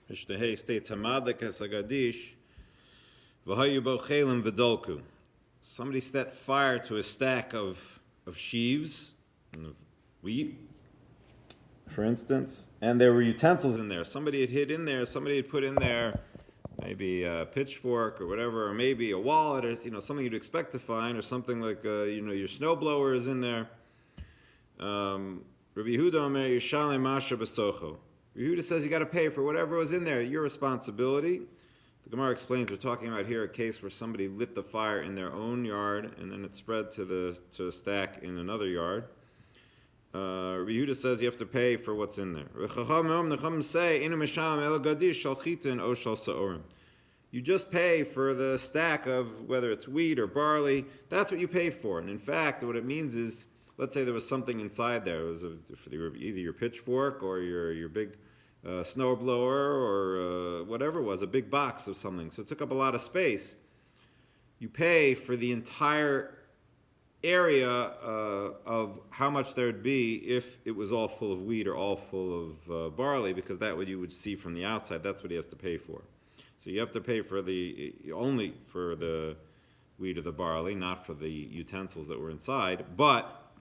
Mishnah Hay states, Hamadlik Hasagadish, V'hayu bo chelim v'dolku. Somebody set fire to a stack of sheaves, of wheat, for instance, and there were utensils in there. Somebody had hid in there, somebody had put in there maybe a pitchfork or whatever, or maybe a wallet, or something you'd expect to find, or something like your snowblower is in there. Rabbi Yehuda Omer Yishalem Masha B'socho. Rabbi Yehuda says you got to pay for whatever was in there, your responsibility. The Gemara explains we're talking about here a case where somebody lit the fire in their own yard and then it spread to a stack in another yard. Rabbi Yehuda says you have to pay for what's in there. You just pay for the stack of whether it's wheat or barley. That's what you pay for. And in fact, what it means is, let's say there was something inside there. It was either your pitchfork or your big snowblower or whatever it was, a big box of something. So it took up a lot of space. You pay for the entire area of how much there would be if it was all full of wheat or all full of barley, because that what you would see from the outside. That's what he has to pay for. So you have to pay for only for the wheat or the barley, not for the utensils that were inside, but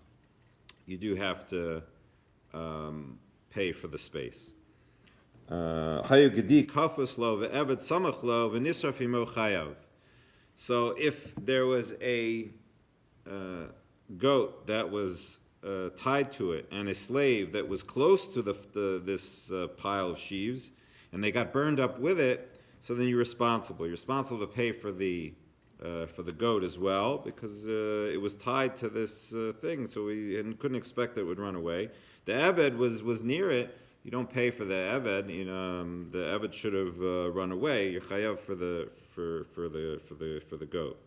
you do have to pay for the space. So if there was a goat that was tied to it and a slave that was close to this pile of sheaves, and they got burned up with it, so then you're responsible. You're responsible to pay for the goat as well, because it was tied to this thing, so we couldn't expect that it would run away. The Eved was near it. You don't pay for the Eved. The Eved should have run away. You're chayav for the goat.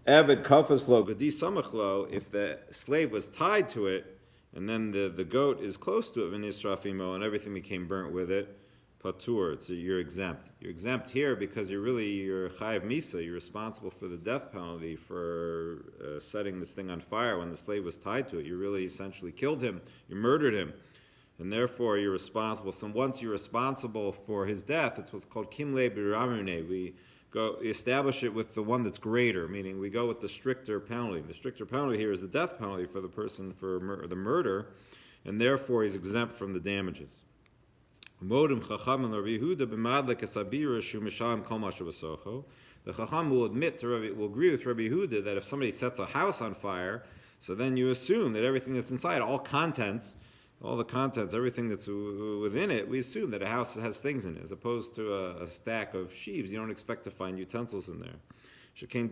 Eved kafas lo gadi samach lo. If the slave was tied to it, and then the goat is close to it, v'nisrafimo, and everything became burnt with it, patur. So you're exempt. You're exempt here because you're chayav misa. You're responsible for the death penalty for setting this thing on fire when the slave was tied to it. You really essentially killed him. You murdered him. And therefore you're responsible. So once you're responsible for his death, it's what's called kimle b'ramune. We establish it with the one that's greater, meaning we go with the stricter penalty. The stricter penalty here is the death penalty for the person for the murder, and therefore he's exempt from the damages. The Chacham will agree with Rabbi Yehuda that if somebody sets a house on fire, so then you assume that everything that's inside, all the contents, everything that's within it, we assume that a house has things in it, as opposed to a stack of sheaves. You don't expect to find utensils in there. Right?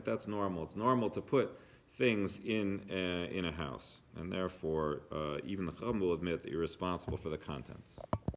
That's normal. It's normal to put things in a house, and therefore even the Chacham will admit that you're responsible for the contents.